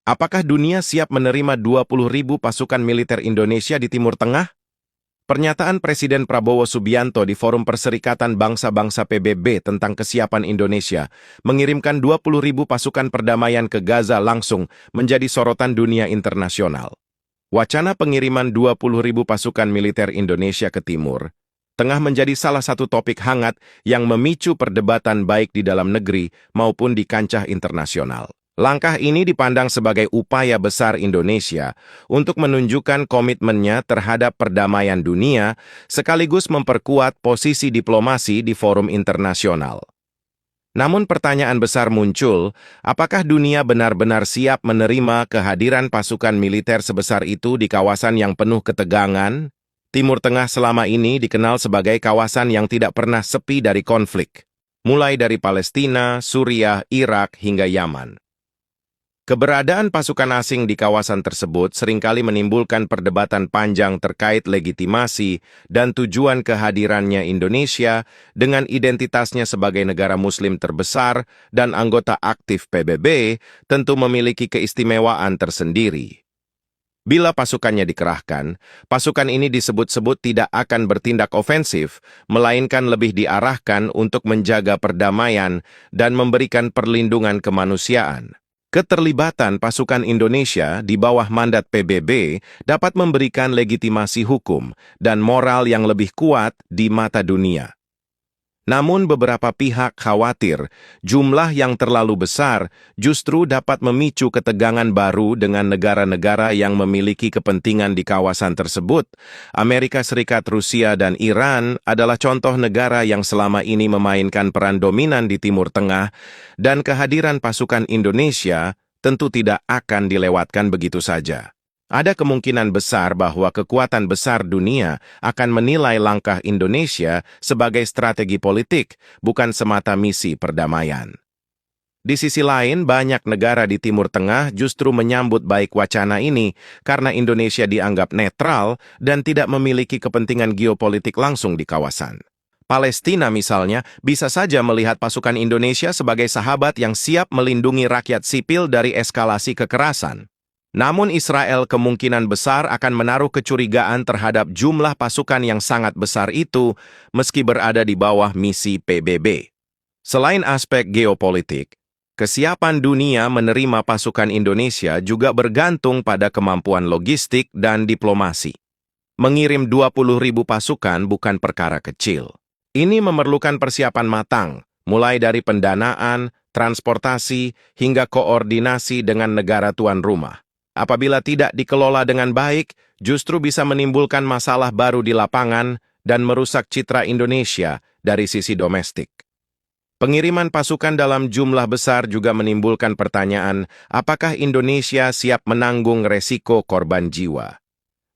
Apakah dunia siap menerima 20.000 pasukan militer Indonesia di Timur Tengah? Pernyataan Presiden Prabowo Subianto di Forum Perserikatan Bangsa-Bangsa PBB tentang kesiapan Indonesia mengirimkan 20.000 pasukan perdamaian ke Gaza langsung menjadi sorotan dunia internasional. Wacana pengiriman 20.000 pasukan militer Indonesia ke Timur Tengah menjadi salah satu topik hangat yang memicu perdebatan baik di dalam negeri maupun di kancah internasional. Langkah ini dipandang sebagai upaya besar Indonesia untuk menunjukkan komitmennya terhadap perdamaian dunia sekaligus memperkuat posisi diplomasi di forum internasional. Namun pertanyaan besar muncul, apakah dunia benar-benar siap menerima kehadiran pasukan militer sebesar itu di kawasan yang penuh ketegangan? Timur Tengah selama ini dikenal sebagai kawasan yang tidak pernah sepi dari konflik, mulai dari Palestina, Suriah, Irak, hingga Yaman. Keberadaan pasukan asing di kawasan tersebut seringkali menimbulkan perdebatan panjang terkait legitimasi dan tujuan kehadirannya Indonesia dengan identitasnya sebagai negara Muslim terbesar dan anggota aktif PBB tentu memiliki keistimewaan tersendiri. Bila pasukannya dikerahkan, pasukan ini disebut-sebut tidak akan bertindak ofensif, melainkan lebih diarahkan untuk menjaga perdamaian dan memberikan perlindungan kemanusiaan. Keterlibatan pasukan Indonesia di bawah mandat PBB dapat memberikan legitimasi hukum dan moral yang lebih kuat di mata dunia. Namun beberapa pihak khawatir jumlah yang terlalu besar justru dapat memicu ketegangan baru dengan negara-negara yang memiliki kepentingan di kawasan tersebut. Amerika Serikat, Rusia, dan Iran adalah contoh negara yang selama ini memainkan peran dominan di Timur Tengah, dan kehadiran pasukan Indonesia tentu tidak akan dilewatkan begitu saja. Ada kemungkinan besar bahwa kekuatan besar dunia akan menilai langkah Indonesia sebagai strategi politik, bukan semata misi perdamaian. Di sisi lain, banyak negara di Timur Tengah justru menyambut baik wacana ini karena Indonesia dianggap netral dan tidak memiliki kepentingan geopolitik langsung di kawasan. Palestina misalnya bisa saja melihat pasukan Indonesia sebagai sahabat yang siap melindungi rakyat sipil dari eskalasi kekerasan. Namun Israel kemungkinan besar akan menaruh kecurigaan terhadap jumlah pasukan yang sangat besar itu meski berada di bawah misi PBB. Selain aspek geopolitik, kesiapan dunia menerima pasukan Indonesia juga bergantung pada kemampuan logistik dan diplomasi. Mengirim 20.000 pasukan bukan perkara kecil. Ini memerlukan persiapan matang, mulai dari pendanaan, transportasi, hingga koordinasi dengan negara tuan rumah. Apabila tidak dikelola dengan baik, justru bisa menimbulkan masalah baru di lapangan dan merusak citra Indonesia dari sisi domestik. Pengiriman pasukan dalam jumlah besar juga menimbulkan pertanyaan, apakah Indonesia siap menanggung resiko korban jiwa?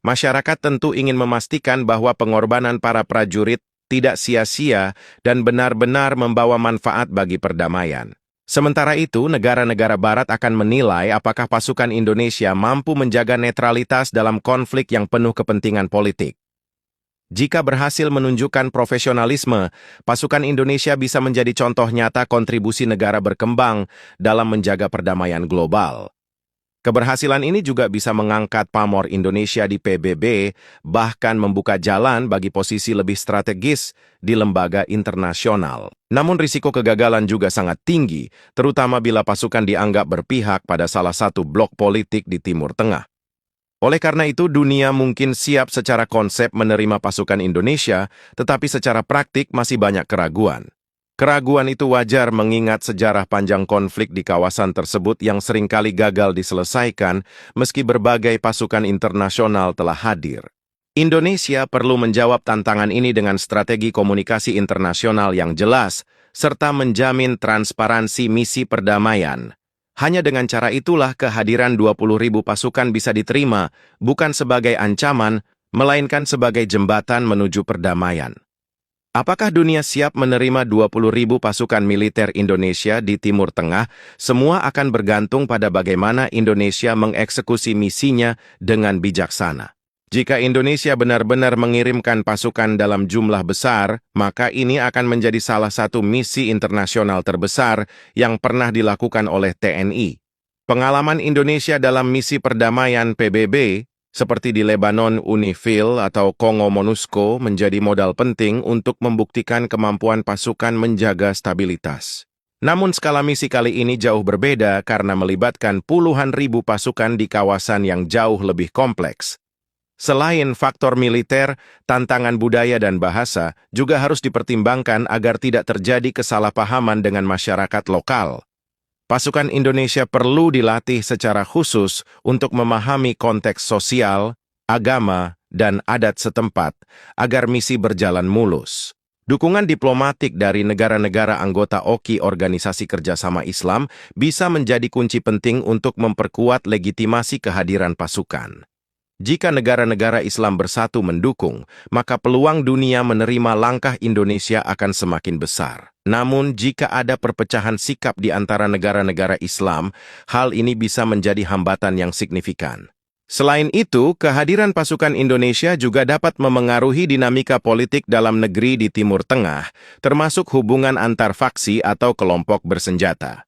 Masyarakat tentu ingin memastikan bahwa pengorbanan para prajurit tidak sia-sia dan benar-benar membawa manfaat bagi perdamaian. Sementara itu, negara-negara Barat akan menilai apakah pasukan Indonesia mampu menjaga netralitas dalam konflik yang penuh kepentingan politik. Jika berhasil menunjukkan profesionalisme, pasukan Indonesia bisa menjadi contoh nyata kontribusi negara berkembang dalam menjaga perdamaian global. Keberhasilan ini juga bisa mengangkat pamor Indonesia di PBB, bahkan membuka jalan bagi posisi lebih strategis di lembaga internasional. Namun risiko kegagalan juga sangat tinggi, terutama bila pasukan dianggap berpihak pada salah satu blok politik di Timur Tengah. Oleh karena itu, dunia mungkin siap secara konsep menerima pasukan Indonesia, tetapi secara praktik masih banyak keraguan. Keraguan itu wajar mengingat sejarah panjang konflik di kawasan tersebut yang seringkali gagal diselesaikan meski berbagai pasukan internasional telah hadir. Indonesia perlu menjawab tantangan ini dengan strategi komunikasi internasional yang jelas, serta menjamin transparansi misi perdamaian. Hanya dengan cara itulah kehadiran 20.000 pasukan bisa diterima, bukan sebagai ancaman, melainkan sebagai jembatan menuju perdamaian. Apakah dunia siap menerima 20.000 pasukan militer Indonesia di Timur Tengah? Semua akan bergantung pada bagaimana Indonesia mengeksekusi misinya dengan bijaksana. Jika Indonesia benar-benar mengirimkan pasukan dalam jumlah besar, maka ini akan menjadi salah satu misi internasional terbesar yang pernah dilakukan oleh TNI. Pengalaman Indonesia dalam misi perdamaian PBB, seperti di Lebanon UNIFIL atau Kongo MONUSCO, menjadi modal penting untuk membuktikan kemampuan pasukan menjaga stabilitas. Namun skala misi kali ini jauh berbeda karena melibatkan puluhan ribu pasukan di kawasan yang jauh lebih kompleks. Selain faktor militer, tantangan budaya dan bahasa juga harus dipertimbangkan agar tidak terjadi kesalahpahaman dengan masyarakat lokal. Pasukan Indonesia perlu dilatih secara khusus untuk memahami konteks sosial, agama, dan adat setempat agar misi berjalan mulus. Dukungan diplomatik dari negara-negara anggota OKI Organisasi Kerjasama Islam bisa menjadi kunci penting untuk memperkuat legitimasi kehadiran pasukan. Jika negara-negara Islam bersatu mendukung, maka peluang dunia menerima langkah Indonesia akan semakin besar. Namun, jika ada perpecahan sikap di antara negara-negara Islam, hal ini bisa menjadi hambatan yang signifikan. Selain itu, kehadiran pasukan Indonesia juga dapat memengaruhi dinamika politik dalam negeri di Timur Tengah, termasuk hubungan antar faksi atau kelompok bersenjata.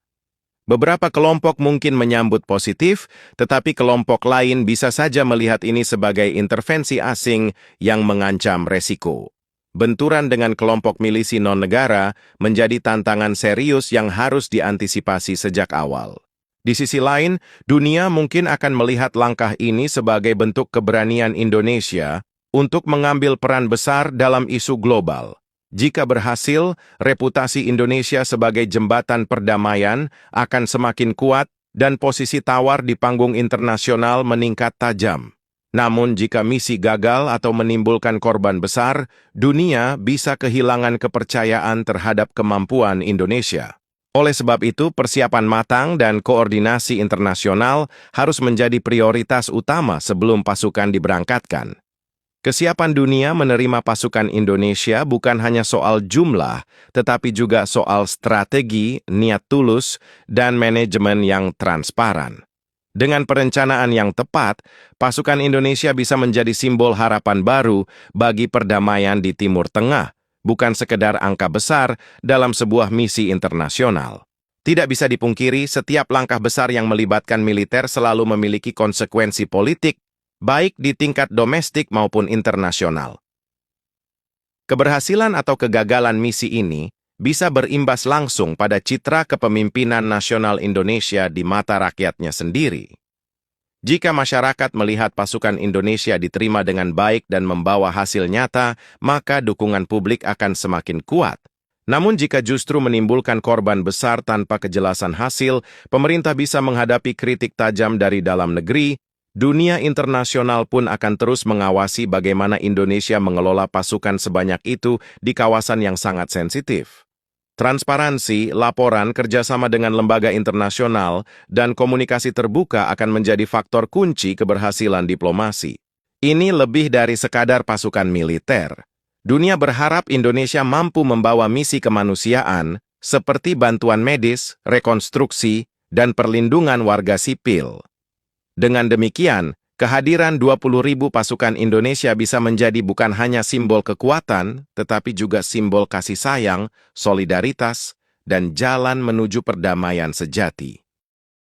Beberapa kelompok mungkin menyambut positif, tetapi kelompok lain bisa saja melihat ini sebagai intervensi asing yang mengancam resiko. Benturan dengan kelompok milisi non-negara menjadi tantangan serius yang harus diantisipasi sejak awal. Di sisi lain, dunia mungkin akan melihat langkah ini sebagai bentuk keberanian Indonesia untuk mengambil peran besar dalam isu global. Jika berhasil, reputasi Indonesia sebagai jembatan perdamaian akan semakin kuat dan posisi tawar di panggung internasional meningkat tajam. Namun jika misi gagal atau menimbulkan korban besar, dunia bisa kehilangan kepercayaan terhadap kemampuan Indonesia. Oleh sebab itu, persiapan matang dan koordinasi internasional harus menjadi prioritas utama sebelum pasukan diberangkatkan. Kesiapan dunia menerima pasukan Indonesia bukan hanya soal jumlah, tetapi juga soal strategi, niat tulus, dan manajemen yang transparan. Dengan perencanaan yang tepat, pasukan Indonesia bisa menjadi simbol harapan baru bagi perdamaian di Timur Tengah, bukan sekedar angka besar dalam sebuah misi internasional. Tidak bisa dipungkiri, setiap langkah besar yang melibatkan militer selalu memiliki konsekuensi politik, baik di tingkat domestik maupun internasional. Keberhasilan atau kegagalan misi ini bisa berimbas langsung pada citra kepemimpinan nasional Indonesia di mata rakyatnya sendiri. Jika masyarakat melihat pasukan Indonesia diterima dengan baik dan membawa hasil nyata, maka dukungan publik akan semakin kuat. Namun jika justru menimbulkan korban besar tanpa kejelasan hasil, pemerintah bisa menghadapi kritik tajam dari dalam negeri. Dunia internasional pun akan terus mengawasi bagaimana Indonesia mengelola pasukan sebanyak itu di kawasan yang sangat sensitif. Transparansi, laporan, kerjasama dengan lembaga internasional, dan komunikasi terbuka akan menjadi faktor kunci keberhasilan diplomasi. Ini lebih dari sekadar pasukan militer. Dunia berharap Indonesia mampu membawa misi kemanusiaan seperti bantuan medis, rekonstruksi, dan perlindungan warga sipil. Dengan demikian, kehadiran 20.000 pasukan Indonesia bisa menjadi bukan hanya simbol kekuatan, tetapi juga simbol kasih sayang, solidaritas, dan jalan menuju perdamaian sejati.